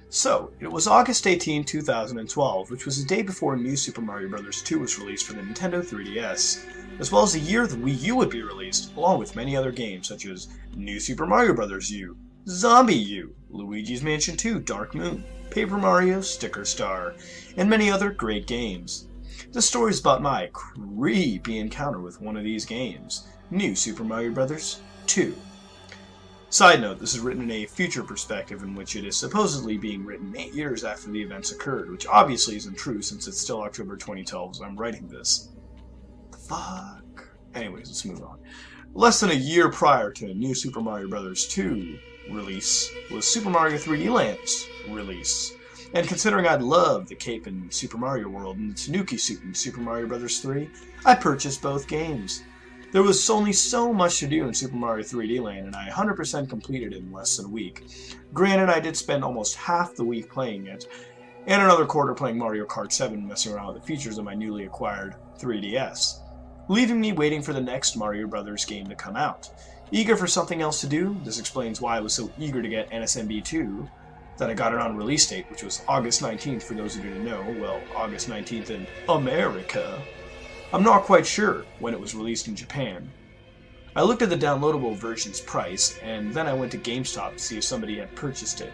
So, it was August 18, 2012, which was the day before New Super Mario Bros. 2 was released for the Nintendo 3DS, as well as the year the Wii U would be released, along with many other games such as New Super Mario Bros. U, Zombie U, Luigi's Mansion 2 Dark Moon, Paper Mario Sticker Star, and many other great games. This story is about my creepy encounter with one of these games, New Super Mario Bros. 2. Side note, this is written in a future perspective in which it is supposedly being written 8 years after the events occurred, which obviously isn't true since it's still October 2012 as I'm writing this. The fuck? Anyways, let's move on. Less than a year prior to New Super Mario Bros. 2 release was Super Mario 3D Land's release. And considering I'd loved the cape in Super Mario World and the Tanuki suit in Super Mario Bros. 3, I purchased both games. There was only so much to do in Super Mario 3D Land, and I 100% completed it in less than a week. Granted, I did spend almost half the week playing it, and another quarter playing Mario Kart 7 messing around with the features of my newly acquired 3DS, leaving me waiting for the next Mario Bros. Game to come out. Eager for something else to do, this explains why I was so eager to get NSMB 2, that I got it on release date, which was August 19th for those who didn't know, well, August 19th in America. I'm not quite sure when it was released in Japan. I looked at the downloadable version's price, and then I went to GameStop to see if somebody had purchased it.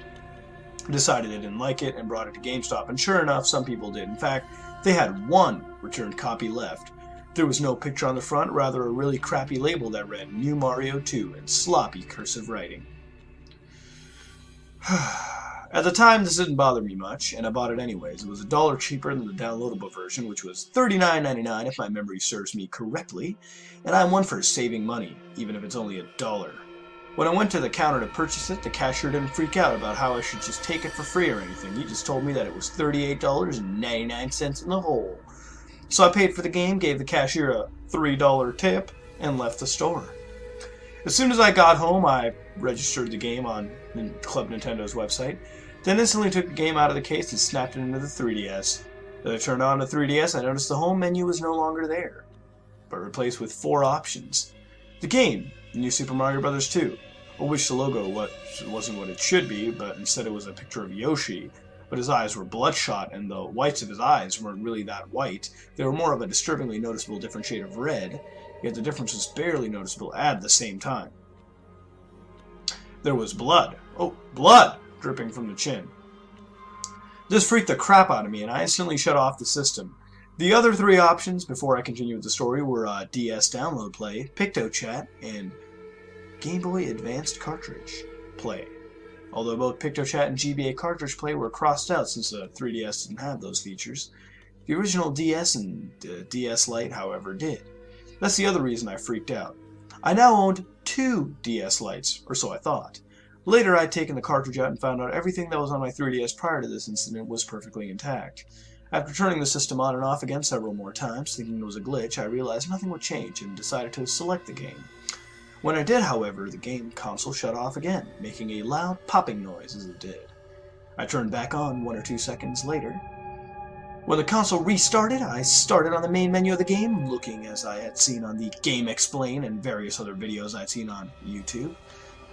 I decided they didn't like it and brought it to GameStop, and sure enough, some people did. In fact, they had one returned copy left. There was no picture on the front, rather a really crappy label that read New Mario 2 in sloppy cursive writing. At the time, this didn't bother me much, and I bought it anyways. It was $1 cheaper than the downloadable version, which was $39.99 if my memory serves me correctly, and I'm one for saving money, even if it's only $1. When I went to the counter to purchase it, the cashier didn't freak out about how I should just take it for free or anything. He just told me that it was $38.99 in the hole. So I paid for the game, gave the cashier a $3 tip, and left the store. As soon as I got home, I registered the game on Club Nintendo's website, then instantly took the game out of the case and snapped it into the 3DS. As I turned on the 3DS, I noticed the home menu was no longer there, but replaced with 4 options. The game, New Super Mario Bros. 2, of which the logo wasn't what it should be, but instead it was a picture of Yoshi, but his eyes were bloodshot and the whites of his eyes weren't really that white. They were more of a disturbingly noticeable different shade of red, yet the difference was barely noticeable at the same time. There was blood. Oh, blood! Dripping from the chin. This freaked the crap out of me, and I instantly shut off the system. The other 3 options, before I continued with the story, were DS Download Play, PictoChat, and Game Boy Advanced Cartridge Play. Although both PictoChat and GBA Cartridge Play were crossed out since the 3DS didn't have those features. The original DS and DS Lite, however, did. That's the other reason I freaked out. I now owned 2 DS Lites, or so I thought. Later, I'd taken the cartridge out and found out everything that was on my 3DS prior to this incident was perfectly intact. After turning the system on and off again several more times, thinking it was a glitch, I realized nothing would change and decided to select the game. When I did, however, the game console shut off again, making a loud popping noise as it did. I turned back on 1 or 2 seconds later. When the console restarted, I started on the main menu of the game, looking as I had seen on the Game Explain and various other videos I'd seen on YouTube.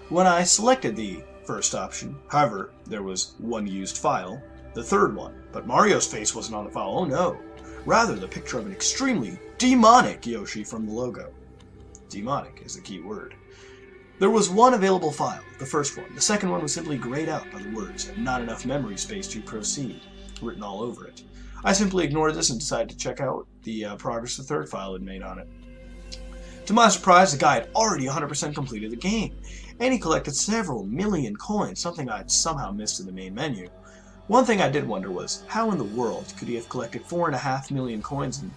When I selected the first option, however, there was one used file, the third one, but Mario's face wasn't on the file, oh no. Rather, the picture of an extremely demonic Yoshi from the logo. Demonic is the key word. There was one available file, the first one. The second one was simply grayed out by the words, and not enough memory space to proceed, written all over it. I simply ignored this and decided to check out the progress the third file had made on it. To my surprise, the guy had already 100% completed the game, and he collected several million coins, something I'd somehow missed in the main menu. One thing I did wonder was, how in the world could he have collected 4.5 million coins in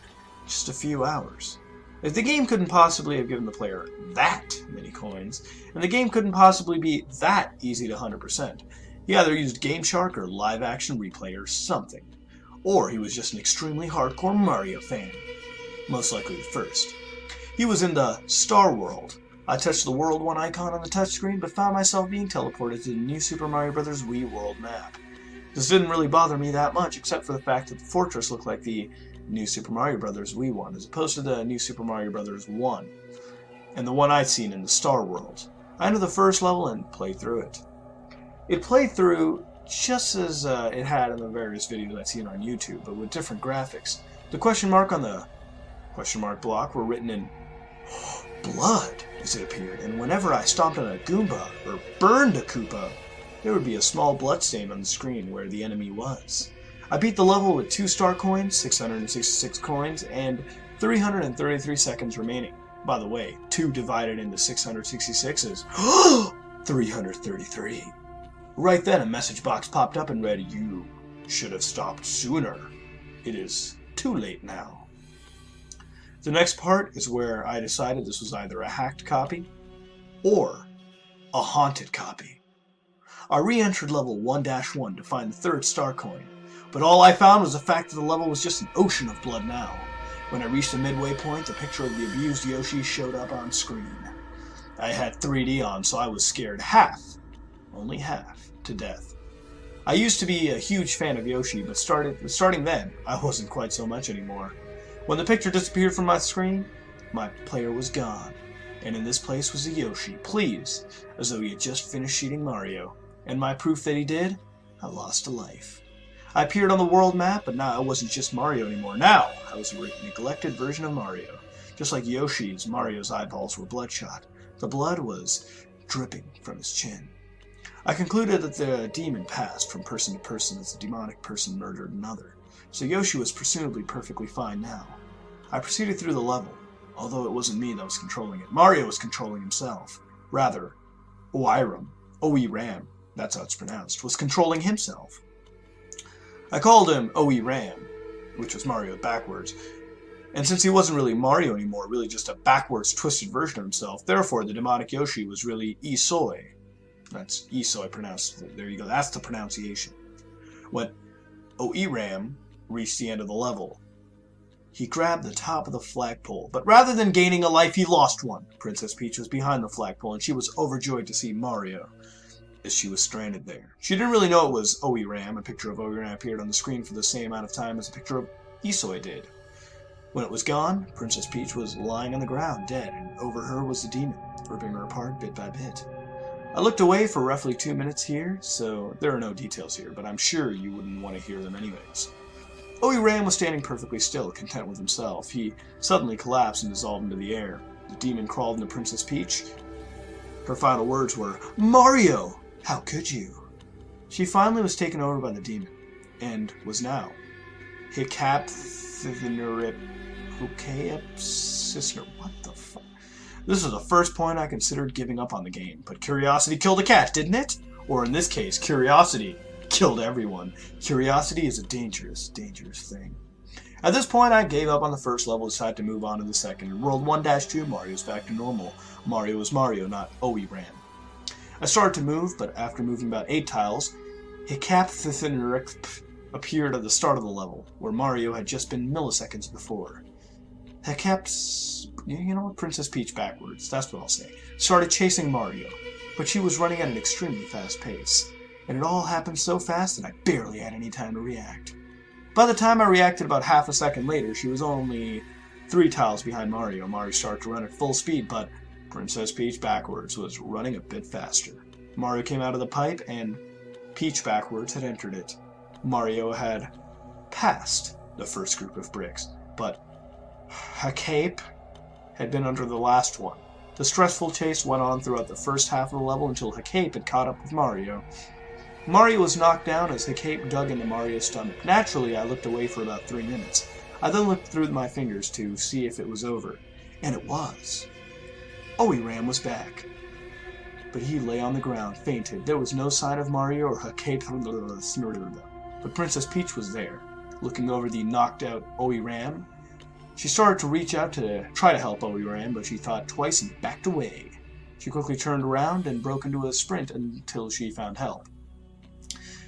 just a few hours? If the game couldn't possibly have given the player that many coins, and the game couldn't possibly be that easy to 100%, he either used Game Shark or Live Action Replay or something. Or he was just an extremely hardcore Mario fan. Most likely the first. He was in the Star World. I touched the World 1 icon on the touchscreen, but found myself being teleported to the New Super Mario Bros. Wii World map. This didn't really bother me that much, except for the fact that the fortress looked like the New Super Mario Bros. Wii one, as opposed to the New Super Mario Bros. 1, and the one I'd seen in the Star World. I entered the first level and played through it. It played through just as it had in the various videos I'd seen on YouTube, but with different graphics. The question mark on the question mark block were written in blood, as it appeared, and whenever I stomped on a Goomba, or burned a Koopa, there would be a small blood stain on the screen where the enemy was. I beat the level with 2 star coins, 666 coins, and 333 seconds remaining. By the way, 2 divided into 666 is 333. Right then, a message box popped up and read, "You should have stopped sooner. It is too late now." The next part is where I decided this was either a hacked copy or a haunted copy. I re-entered level 1-1 to find the 3rd star coin, but all I found was the fact that the level was just an ocean of blood now. When I reached the midway point, the picture of the abused Yoshi showed up on screen. I had 3D on, so I was scared only half, to death. I used to be a huge fan of Yoshi, but starting then, I wasn't quite so much anymore. When the picture disappeared from my screen, my player was gone, and in this place was a Yoshi, pleased, as though he had just finished shooting Mario. And my proof that he did, I lost a life. I appeared on the world map, but now I wasn't just Mario anymore. Now, I was a neglected version of Mario. Just like Yoshi's, Mario's eyeballs were bloodshot. The blood was dripping from his chin. I concluded that the demon passed from person to person as the demonic person murdered another, so Yoshi was presumably perfectly fine now. I proceeded through the level, although it wasn't me that was controlling it. Mario was controlling himself. Rather, Oiram, that's how it's pronounced, was controlling himself. I called him Oiram, which was Mario backwards, and since he wasn't really Mario anymore, really just a backwards twisted version of himself, therefore the demonic Yoshi was really Ihsoy. That's Ihsoy pronounced. There you go. That's the pronunciation. When Oiram reached the end of the level, he grabbed the top of the flagpole, but rather than gaining a life, he lost one. Princess Peach was behind the flagpole, and she was overjoyed to see Mario, as she was stranded there. She didn't really know it was Oiram. A picture of Oiram appeared on the screen for the same amount of time as a picture of Ihsoy did. When it was gone, Princess Peach was lying on the ground, dead, and over her was the demon, ripping her apart bit by bit. I looked away for roughly 2 minutes here, so there are no details here, but I'm sure you wouldn't want to hear them anyways. Oiram was standing perfectly still, content with himself. He suddenly collapsed and dissolved into the air. The demon crawled into Princess Peach. Her final words were, "Mario! How could you?" She finally was taken over by the demon, and was now What the fuck? This was the first point I considered giving up on the game, but curiosity killed a cat, didn't it? Or in this case, curiosity killed everyone. Curiosity is a dangerous, dangerous thing. At this point, I gave up on the first level, decided to move on to the second. In World 1-2, Mario's back to normal. Mario was Mario, not Oiram. I started to move, but after moving about 8 tiles, Hikapthithinrik appeared at the start of the level, where Mario had just been milliseconds before. Princess Peach backwards, that's what I'll say, started chasing Mario, but she was running at an extremely fast pace, and it all happened so fast that I barely had any time to react. By the time I reacted about half a second later, she was only 3 tiles behind Mario. Mario started to run at full speed, but Princess Peach backwards was running a bit faster. Mario came out of the pipe, and Peach backwards had entered it. Mario had passed the first group of bricks, but Hakape had been under the last one. The stressful chase went on throughout the first half of the level until Hakape had caught up with Mario. Mario was knocked down as Hakape dug into Mario's stomach. Naturally, I looked away for about 3 minutes. I then looked through my fingers to see if it was over, and it was. Oiram was back, but he lay on the ground, fainted. There was no sign of Mario or Hakape, but Princess Peach was there, looking over the knocked-out Oiram. She started to reach out to try to help Oiram, but she thought twice and backed away. She quickly turned around and broke into a sprint until she found help.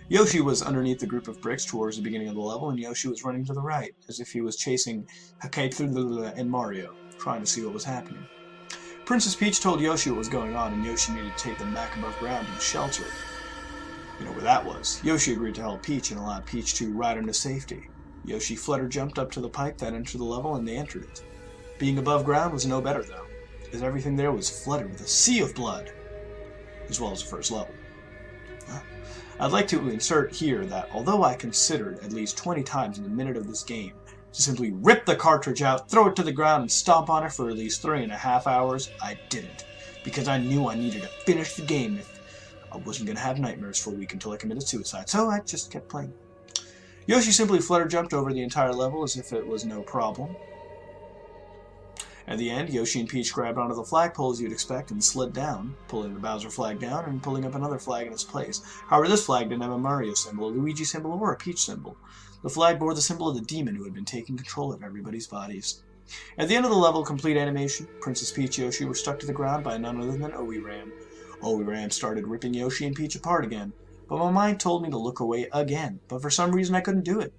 Yoshi was underneath the group of bricks towards the beginning of the level, and Yoshi was running to the right, as if he was chasing Hakape and Mario, trying to see what was happening. Princess Peach told Yoshi what was going on, and Yoshi needed to take them back above ground and shelter. You know where that was. Yoshi agreed to help Peach and allowed Peach to ride him to safety. Yoshi jumped up to the pipe that entered the level, and they entered it. Being above ground was no better, though, as everything there was flooded with a sea of blood, as well as the first level. I'd like to insert here that although I considered at least 20 times in a minute of this game to simply rip the cartridge out, throw it to the ground, and stomp on it for at least 3.5 hours, I didn't, because I knew I needed to finish the game if I wasn't going to have nightmares for a week until I committed suicide, so I just kept playing. Yoshi simply flutter-jumped over the entire level as if it was no problem. At the end, Yoshi and Peach grabbed onto the flagpole as you'd expect and slid down, pulling the Bowser flag down and pulling up another flag in its place. However, this flag didn't have a Mario symbol, a Luigi symbol, or a Peach symbol. The flag bore the symbol of the demon who had been taking control of everybody's bodies. At the end of the level, complete animation, Princess Peach and Yoshi were stuck to the ground by none other than Oiram. Oiram started ripping Yoshi and Peach apart again, but my mind told me to look away again, but for some reason I couldn't do it.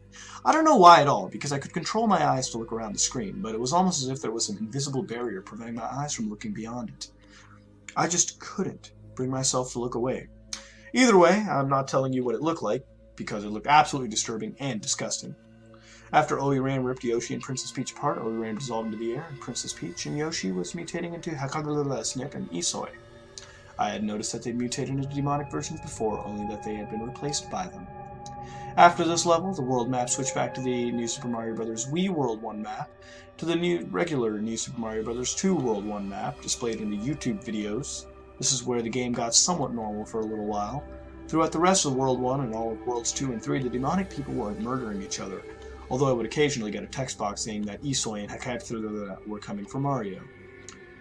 I don't know why at all, because I could control my eyes to look around the screen, but it was almost as if there was an invisible barrier preventing my eyes from looking beyond it. I just couldn't bring myself to look away. Either way, I'm not telling you what it looked like, because it looked absolutely disturbing and disgusting. After Oiram ripped Yoshi and Princess Peach apart, Oiram dissolved into the air, and Princess Peach and Yoshi was mutating into Hakaglalesnip and Ihsoy. I had noticed that they mutated into demonic versions before, only that they had been replaced by them. After this level, the world map switched back to the New Super Mario Bros. Wii World 1 map, to the regular New Super Mario Bros. 2 World 1 map, displayed in the YouTube videos. This is where the game got somewhat normal for a little while. Throughout the rest of World 1 and all of Worlds 2 and 3, the demonic people weren't murdering each other, although I would occasionally get a text box saying that Ihsoy and Hakapthulula were coming for Mario.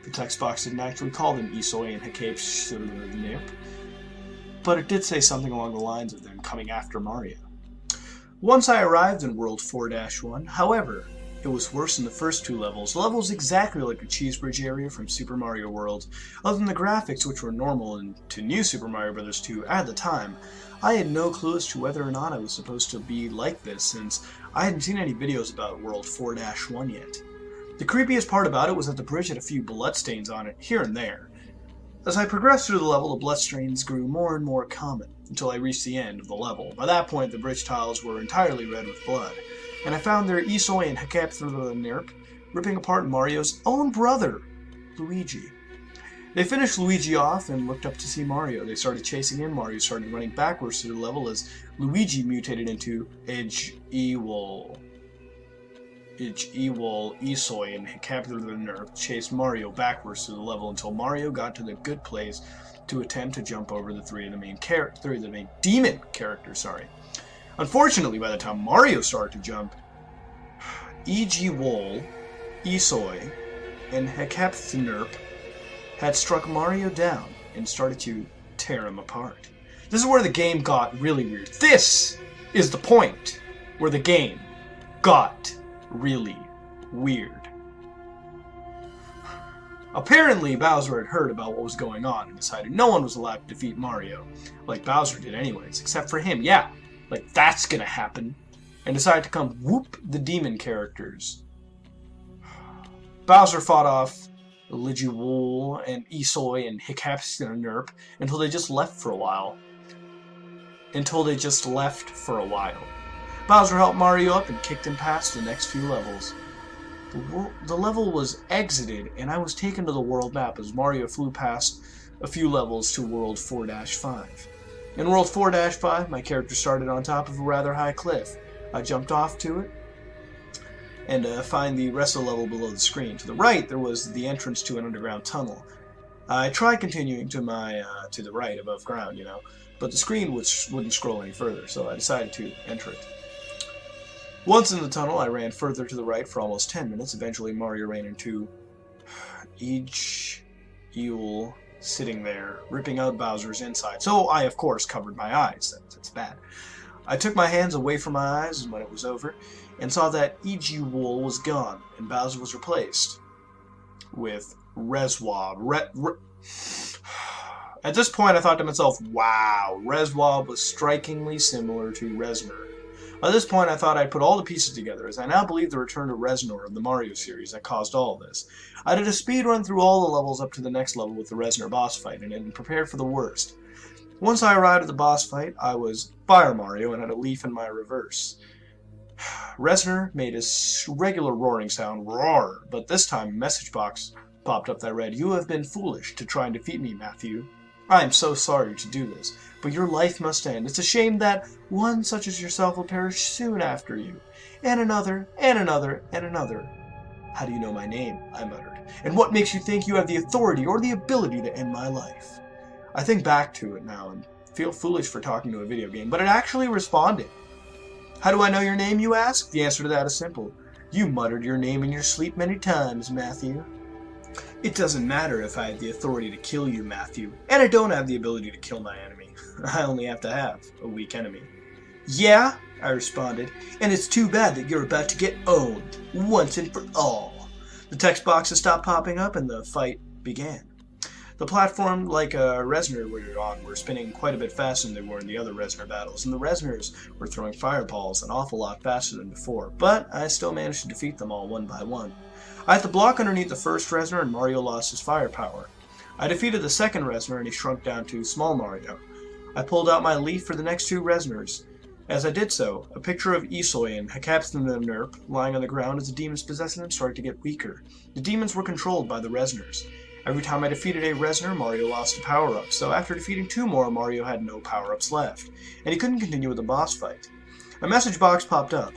The text box didn't actually call them Ihsoy and Hakapthulula, but it did say something along the lines of them coming after Mario. Once I arrived in World 4-1, however, it was worse in the first two levels. Levels exactly like the Cheese Bridge area from Super Mario World. Other than the graphics, which were normal to New Super Mario Bros. 2 at the time, I had no clue as to whether or not I was supposed to be like this, since I hadn't seen any videos about World 4-1 yet. The creepiest part about it was that the bridge had a few bloodstains on it, here and there. As I progressed through the level, the bloodstains grew more and more common, until I reached the end of the level. By that point, the bridge tiles were entirely red with blood, and I found their Ihsoy and Hakapthulula ripping apart Mario's own brother, Luigi. They finished Luigi off and looked up to see Mario. They started chasing him. Mario started running backwards through the level as Luigi mutated into Ihsoy and Hakapthulula chased Mario backwards through the level until Mario got to the good place to attempt to jump over the three of the main demon characters. Unfortunately, by the time Mario started to jump, Ihsoy, and Hakapthulula had struck Mario down and started to tear him apart. This is where the game got really weird. This is the point where the game got really weird. Apparently, Bowser had heard about what was going on and decided no one was allowed to defeat Mario, like Bowser did anyways, except for him. Yeah, like that's gonna happen. And decided to come whoop the demon characters. Bowser fought off Luigi and Ihsoy and Hakapthulula until they just left for a while. Bowser helped Mario up and kicked him past the next few levels. The level was exited, and I was taken to the world map as Mario flew past a few levels to World 4-5. In World 4-5, my character started on top of a rather high cliff. I jumped off to it and find the rest of the level below the screen. To the right, there was the entrance to an underground tunnel. I tried continuing to the right above ground, but the screen wouldn't scroll any further, so I decided to enter it. Once in the tunnel, I ran further to the right for almost 10 minutes. Eventually, Mario ran into Ihsoy sitting there, ripping out Bowser's inside. So I, of course, covered my eyes. That's bad. I took my hands away from my eyes when it was over, and saw that Ihsoy was gone, and Bowser was replaced with Reswob. At this point, I thought to myself, wow, Reswob was strikingly similar to Reznor. By this point, I thought I'd put all the pieces together, as I now believe the return to Reznor of the Mario series that caused all of this. I did a speed run through all the levels up to the next level with the Reznor boss fight, and had prepared for the worst. Once I arrived at the boss fight, I was Fire Mario and had a leaf in my reverse. Reznor made his regular roaring sound, roar, but this time a message box popped up that read, "You have been foolish to try and defeat me, Matthew. I am so sorry to do this, but your life must end. It's a shame that one such as yourself will perish soon after you. And another, and another, and another. How do you know my name? I muttered. And what makes you think you have the authority or the ability to end my life? I think back to it now and feel foolish for talking to a video game, but it actually responded. How do I know your name, you ask? The answer to that is simple. You muttered your name in your sleep many times, Matthew. It doesn't matter if I have the authority to kill you, Matthew, and I don't have the ability to kill my enemy. I only have to have a weak enemy. Yeah, I responded, and it's too bad that you're about to get owned, once and for all. The text boxes stopped popping up and the fight began. The platform, like Resner we were on, were spinning quite a bit faster than they were in the other Resner battles, and the Resners were throwing fireballs an awful lot faster than before, but I still managed to defeat them all one by one. I had to block underneath the first Resner and Mario lost his firepower. I defeated the second Resner and he shrunk down to small Mario. I pulled out my leaf for the next two Resners. As I did so, a picture of Ihsoy and Captain the Nerp lying on the ground as the demons possessing them started to get weaker. The demons were controlled by the Resners. Every time I defeated a Resner, Mario lost a power-up, so after defeating two more, Mario had no power-ups left, and he couldn't continue with the boss fight. A message box popped up.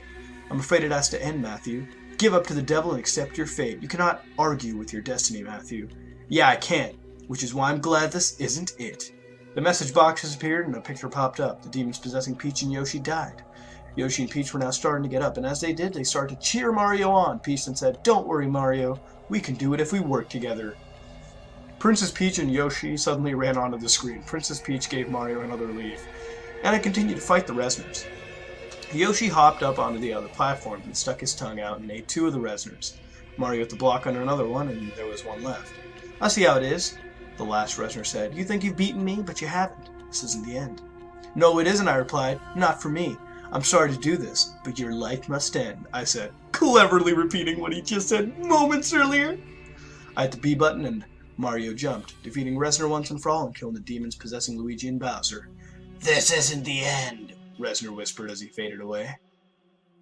I'm afraid it has to end, Matthew. Give up to the devil and accept your fate. You cannot argue with your destiny, Matthew. Yeah, I can't, which is why I'm glad this isn't it. The message box disappeared and a picture popped up. The demons possessing Peach and Yoshi died. Yoshi and Peach were now starting to get up, and as they did, they started to cheer Mario on. Peach then said, "Don't worry, Mario. We can do it if we work together." Princess Peach and Yoshi suddenly ran onto the screen. Princess Peach gave Mario another leaf, and I continued to fight the Resners. Yoshi hopped up onto the other platform and stuck his tongue out and ate two of the Resners. Mario had to block under another one, and there was one left. I see how it is, the last Resner said. You think you've beaten me, but you haven't. This isn't the end. No, it isn't, I replied. Not for me. I'm sorry to do this, but your life must end, I said, cleverly repeating what he just said moments earlier. I hit the B button and Mario jumped, defeating Resner once and for all and killing the demons possessing Luigi and Bowser. This isn't the end, Resner whispered as he faded away.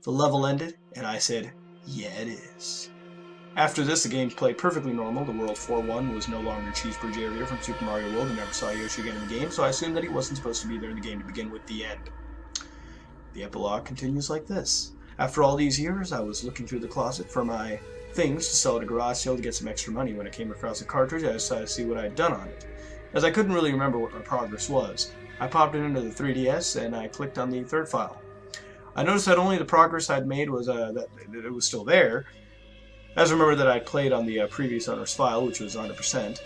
The level ended, and I said, yeah, it is. After this, the game played perfectly normal. The World 4-1 was no longer Cheeseburger area from Super Mario World. I never saw Yoshi again in the game, so I assumed that he wasn't supposed to be there in the game to begin with. The end. The epilogue continues like this. After all these years, I was looking through the closet for my things to sell at a garage sale to get some extra money. When I came across a cartridge, I decided to see what I had done on it. As I couldn't really remember what my progress was, I popped it into the 3DS and I clicked on the third file. I noticed that only the progress I'd made was that it was still there. As I remember that I played on the previous owner's file, which was 100%.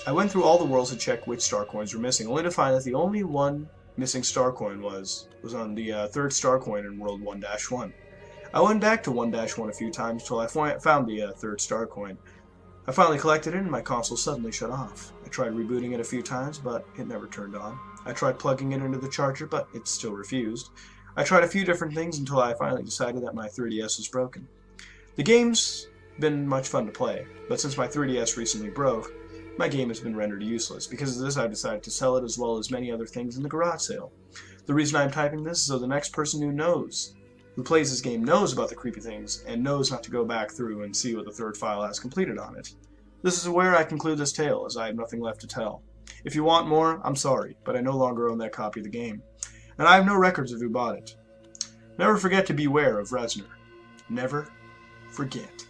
I went through all the worlds to check which star coins were missing, only to find that the only one missing star coin was on the third star coin in World 1-1. I went back to 1-1 a few times until I found the third star coin. I finally collected it and my console suddenly shut off. I tried rebooting it a few times, but it never turned on. I tried plugging it into the charger, but it still refused. I tried a few different things until I finally decided that my 3DS was broken. The game's been much fun to play, but since my 3DS recently broke, my game has been rendered useless. Because of this, I've decided to sell it as well as many other things in the garage sale. The reason I'm typing this is so the next person who plays this game knows about the creepy things and knows not to go back through and see what the third file has completed on it. This is where I conclude this tale, as I have nothing left to tell. If you want more, I'm sorry, but I no longer own that copy of the game, and I have no records of who bought it. Never forget to beware of Resner. Never forget.